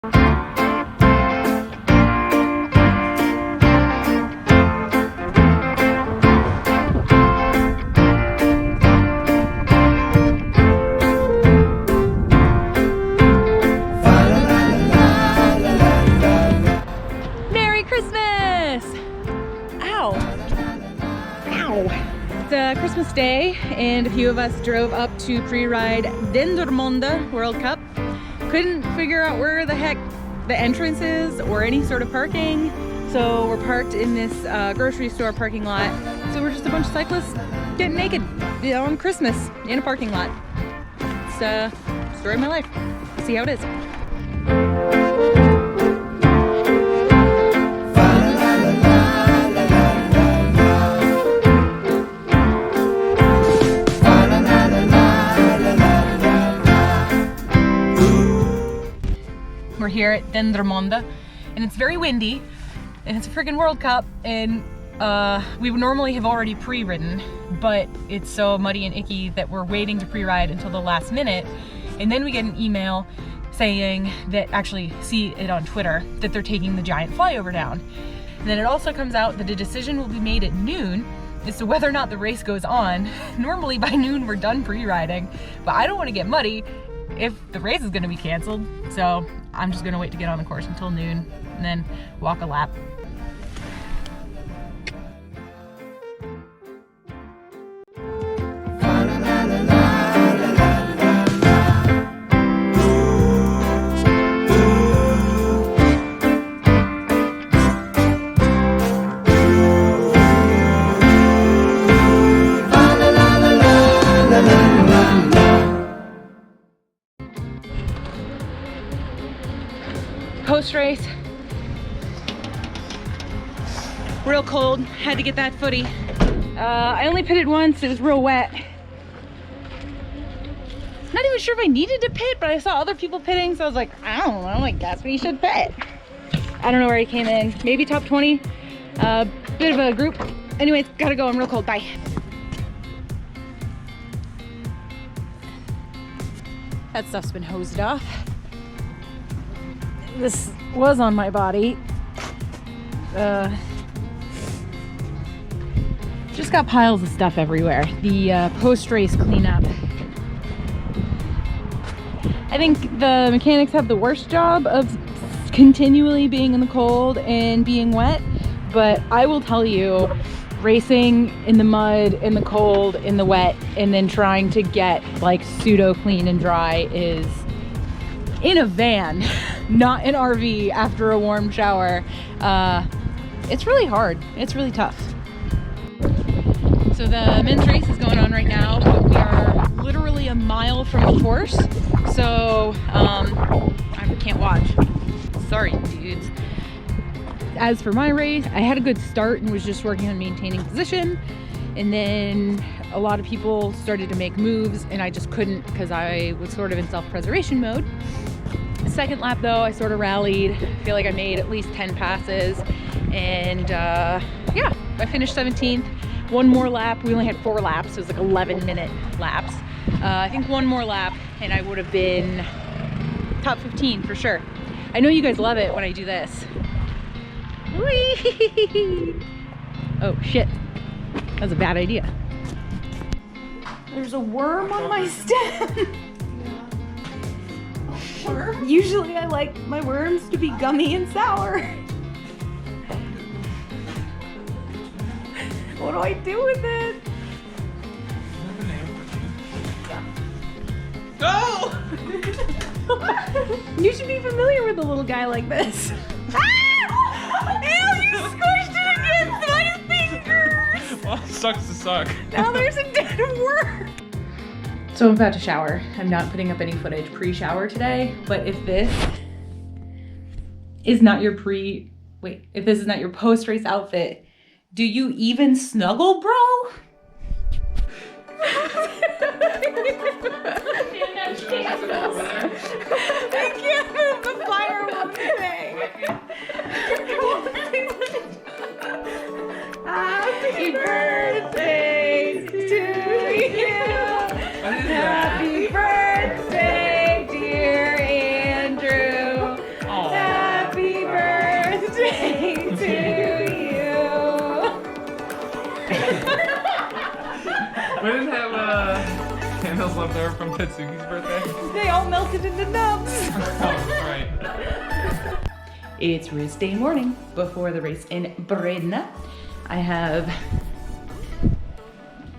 Merry Christmas! Ow! Ow! It's Christmas Day, and a few of us drove up to pre-ride Dendermonde World Cup. Couldn't figure out where the heck the entrance is or any sort of parking, so we're parked in this grocery store parking lot. So we're just a bunch of cyclists getting naked, you know, on Christmas in a parking lot. It's the story of my life. See how it is. We're here at Dendermonde, and it's very windy, and it's a friggin' World Cup, and we would normally have already pre-ridden, but it's so muddy and icky that we're waiting to pre-ride until the last minute, and then we get an email saying that, actually see it on Twitter, that they're taking the giant flyover down. And then it also comes out that a decision will be made at noon as to whether or not the race goes on. Normally by noon we're done pre-riding, but I don't want to get muddy if the race is going to be canceled, so I'm just going to wait to get on the course until noon and then walk a lap. Post race, real cold, had to get that footy. I only pitted once, it was real wet. Not even sure if I needed to pit, but I saw other people pitting, so I was like, I don't know, I guess we should pit. I don't know where he came in, maybe top 20, bit of a group. Anyways, gotta go, I'm real cold, bye. That stuff's been hosed off. This was on my body. Just got piles of stuff everywhere. The post-race cleanup. I think the mechanics have the worst job of continually being in the cold and being wet, but I will tell you, racing in the mud, in the cold, in the wet, and then trying to get like pseudo clean and dry is in a van, not an RV after a warm shower. It's really hard. It's really tough. So the men's race is going on right now, but we are literally a mile from the course, so I can't watch. Sorry, dudes. As for my race, I had a good start and was just working on maintaining position, and then a lot of people started to make moves and I just couldn't because I was sort of in self-preservation mode. Second lap though, I sort of rallied. I feel like I made at least 10 passes, and yeah, I finished 17th. One more lap, we only had 4 laps, so it was like 11-minute laps. I think one more lap and I would have been top 15 for sure. I know you guys love it when I do this. Whee! Oh shit, that was a bad idea. There's a worm on my stem. Worm? Usually I like my worms to be gummy and sour. What do I do with it? Go! You should be familiar with a little guy like this. Ah! Ew, you squished it against my fingers! Well, sucks to suck. Now there's a dead worm. So I'm about to shower. I'm not putting up any footage pre-shower today, but if this is not your if this is not your post-race outfit, do you even snuggle, bro? I can't move the fireworks thing. Happy birthday to you. Happy birthday, dear Andrew. was left over from Tetsuki's birthday? They all melted into nubs. Oh, right. It's race day morning before the race in Bredene. I have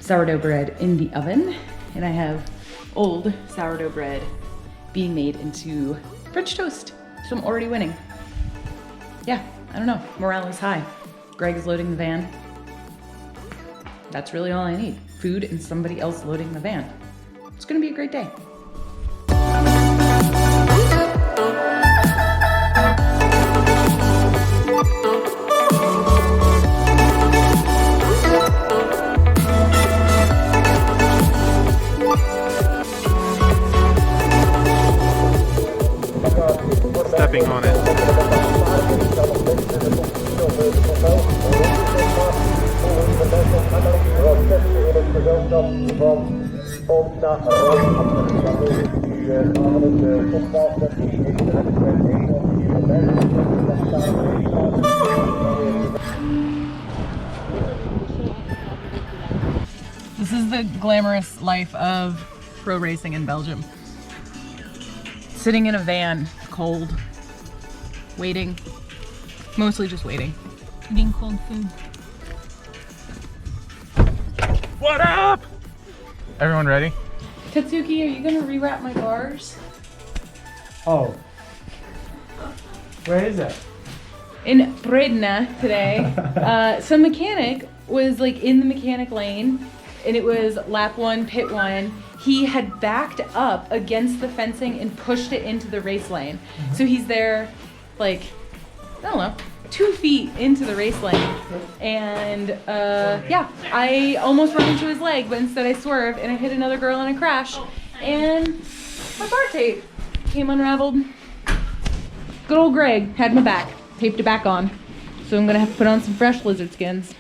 sourdough bread in the oven, and I have old sourdough bread being made into French toast. So I'm already winning. Yeah, I don't know. Morale is high. Greg is loading the van. That's really all I need. Food and somebody else loading the van. It's gonna be a great day. Stepping on it. This is the glamorous life of pro racing in Belgium. Sitting in a van, cold, waiting, mostly just waiting. Eating cold food. What up? Everyone ready? Tetsuki, are you gonna rewrap my bars? Oh. Where is it? In Bredene today, some mechanic was like in the mechanic lane, and it was lap 1, pit 1. He had backed up against the fencing and pushed it into the race lane. So he's there, like, I don't know, 2 feet into the race lane. And yeah, I almost run into his leg, but instead I swerved and I hit another girl in a crash. And my bar tape came unraveled. Good old Greg had my back, taped it back on. So I'm gonna have to put on some fresh lizard skins.